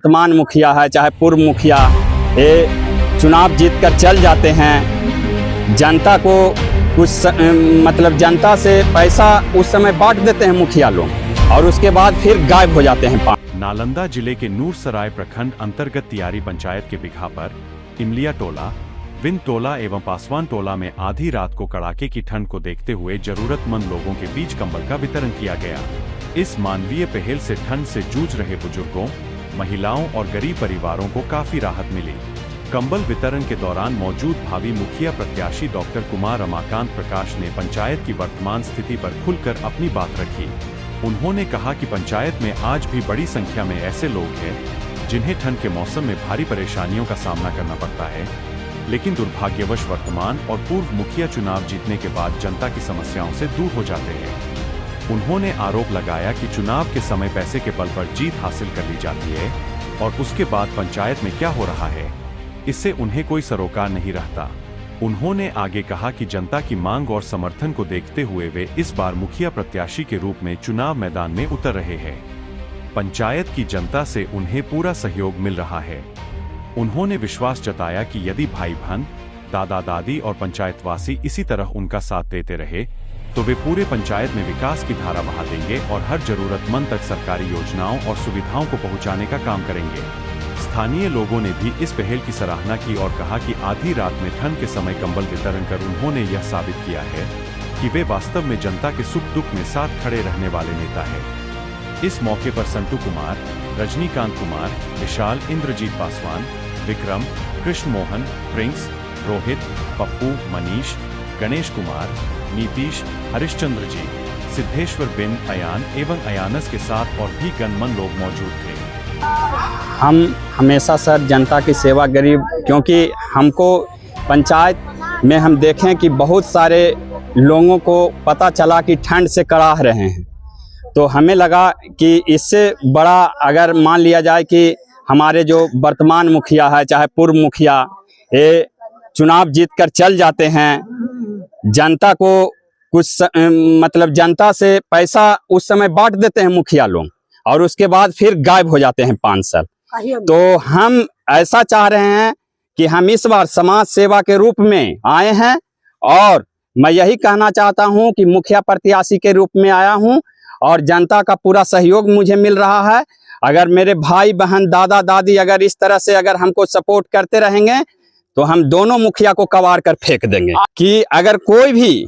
वर्तमान मुखिया है चाहे पूर्व मुखिया, ये चुनाव जीत कर चल जाते हैं। जनता को कुछ मतलब जनता से पैसा उस समय बांट देते हैं मुखिया लोग और उसके बाद फिर गायब हो जाते हैं। नालंदा जिले के नूरसराय प्रखंड अंतर्गत तियारी पंचायत के बिघा पर इमलिया टोला, विंद टोला एवं पासवान टोला में आधी रात को कड़ाके की ठंड को देखते हुए जरूरतमंद लोगों के बीच कंबल का वितरण किया गया। इस मानवीय पहल से ठंड से जूझ रहे बुजुर्गों, महिलाओं और गरीब परिवारों को काफी राहत मिली। कंबल वितरण के दौरान मौजूद भावी मुखिया प्रत्याशी डॉक्टर कुमार रमाकांत प्रकाश ने पंचायत की वर्तमान स्थिति पर खुलकर अपनी बात रखी। उन्होंने कहा कि पंचायत में आज भी बड़ी संख्या में ऐसे लोग हैं जिन्हें ठंड के मौसम में भारी परेशानियों का सामना करना पड़ता है, लेकिन दुर्भाग्यवश वर्तमान और पूर्व मुखिया चुनाव जीतने के बाद जनता की समस्याओं से दूर हो जाते हैं। उन्होंने आरोप लगाया कि चुनाव के समय पैसे के बल पर जीत हासिल कर ली जाती है और उसके बाद पंचायत में क्या हो रहा है, इससे उन्हें कोई सरोकार नहीं रहता। उन्होंने आगे कहा कि जनता की मांग और समर्थन को देखते हुए वे इस बार मुखिया प्रत्याशी के रूप में चुनाव मैदान में उतर रहे हैं। पंचायत की जनता से उन्हें पूरा सहयोग मिल रहा है। उन्होंने विश्वास जताया कि यदि भाई बहन, दादा दादी और पंचायतवासी इसी तरह उनका साथ देते रहे तो वे पूरे पंचायत में विकास की धारा बहा देंगे और हर जरूरतमंद तक सरकारी योजनाओं और सुविधाओं को पहुंचाने का काम करेंगे। स्थानीय लोगों ने भी इस पहल की सराहना की और कहा कि आधी रात में ठंड के समय कंबल वितरण कर उन्होंने यह साबित किया है कि वे वास्तव में जनता के सुख दुख में साथ खड़े रहने वाले नेता है। इस मौके पर संटू कुमार, रजनीकांत कुमार, विशाल, इंद्रजीत पासवान, विक्रम, कृष्ण मोहन, प्रिंस, रोहित, पप्पू, मनीष, गणेश कुमार, नीतीश, हरिश्चंद्र जी, सिद्धेश्वर बिन, अयान एवं अयानस के साथ और भी गणमान्य लोग मौजूद थे। हम हमेशा सर जनता की सेवा गरीब, क्योंकि हमको पंचायत में हम देखें कि बहुत सारे लोगों को पता चला कि ठंड से कराह रहे हैं, तो हमें लगा कि इससे बड़ा अगर मान लिया जाए कि हमारे जो वर्तमान मुखिया है चाहे पूर्व मुखिया, ये चुनाव जीत कर चल जाते हैं। जनता को कुछ मतलब जनता से पैसा उस समय बांट देते हैं मुखिया लोग और उसके बाद फिर गायब हो जाते हैं 5 साल। तो हम ऐसा चाह रहे हैं कि हम इस बार समाज सेवा के रूप में आए हैं और मैं यही कहना चाहता हूं कि मुखिया प्रत्याशी के रूप में आया हूं और जनता का पूरा सहयोग मुझे मिल रहा है। अगर मेरे भाई बहन, दादा दादी अगर इस तरह से अगर हमको सपोर्ट करते रहेंगे तो हम दोनों मुखिया को कबाड़ कर फेंक देंगे। कि अगर कोई भी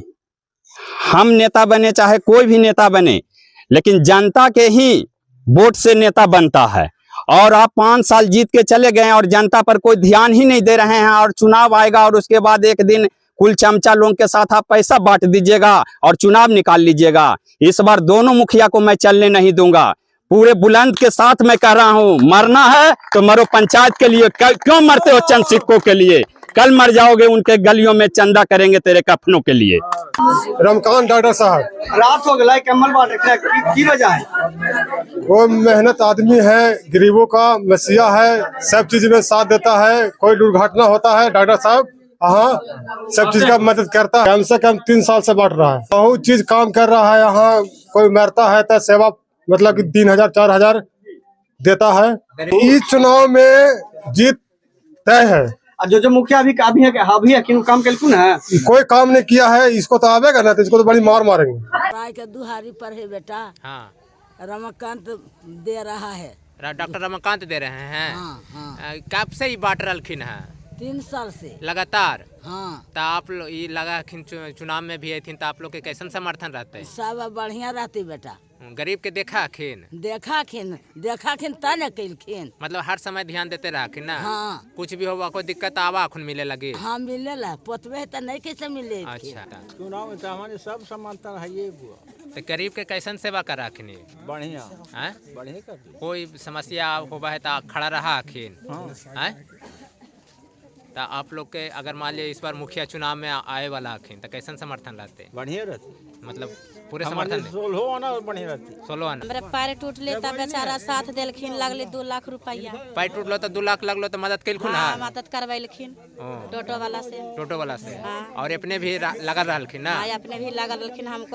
हम नेता बने चाहे कोई भी नेता बने, लेकिन जनता के ही वोट से नेता बनता है। और आप 5 साल जीत के चले गए और जनता पर कोई ध्यान ही नहीं दे रहे हैं और चुनाव आएगा और उसके बाद एक दिन कुल चमचा लोगों के साथ आप पैसा बांट दीजिएगा और चुनाव निकाल लीजिएगा। इस बार दोनों मुखिया को मैं चलने नहीं दूंगा। पूरे बुलंद के साथ मैं कह रहा हूं, मरना है तो मरो पंचायत के लिए। क्यों मरते हो चंद सिक्कों के लिए? कल मर जाओगे, उनके गलियों में चंदा करेंगे तेरे कफनों के लिए। रमाकांत डॉक्टर साहब, रात हो गया कम्बल बांट रखे की वजह है? वो मेहनत आदमी है, गरीबों का मसीहा है, सब चीज में साथ देता है। कोई दुर्घटना होता है डॉक्टर साहब हाँ सब चीज का मदद करता है। कम से कम 3 साल से बांट रहा है, बहुत चीज काम कर रहा है। यहाँ कोई मरता है तो सेवा मतलब कि 3000 4000 देता है। इस चुनाव में जीत तय है। जो मुखिया अभी है काम कलकुन है, कोई काम नहीं किया है, इसको तो आवेगा ना, तो इसको तो बड़ी मार मारेंगे। राय के दुहारी पर है बेटा। हाँ। रमाकांत दे रहा है, डॉक्टर रमाकांत दे रहे हैं। हाँ। कब से ही बांट रखिन है? 3 साल से लगातार। हाँ। तो आप लोग ये लगा चुनाव में भी आथिन तो आप लोग के कैसन समर्थन रहते? सब बढ़िया रहती बेटा। गरीब के देखा खिन तने कैलखिन, मतलब हर समय ध्यान देते रखिन ना। हाँ। कुछ भी होगा कोई दिक्कत आवा खुन मिले लगे। हाँ मिले ला, पोतवे तो नहीं कैसे मिले। अच्छा, चुनाव में तो हमारे सब समर्थन है। ये तो गरीब के कैसन सेवा कर रखिन? बढ़िया बढ़िया कर। कोई समस्या होगा है तो खड़ा रहा खिन। हाँ। तो आप लोग के अगर मान लिया इस बार मुखिया चुनाव में आए वाला आखिन तो कैसन समर्थन रहते? बढ़िया रहते, मतलब पूरे समर्थन 16 आना बढ़िया रहती। 16 आना। मेरे पैर टूट लेता बेचारा, साथ देलखिन, लगले 2 लाख रुपया। पैर टूटलो तो 2 लाख लगलो तो मदद कैलखुन? हाँ, मदद करवैलखिन टोटो वाला से। टोटो वाला से। हाँ। और अपने भी लगल रहलखिन ना? हाँ, अपने भी लगल रहलखिन हमको।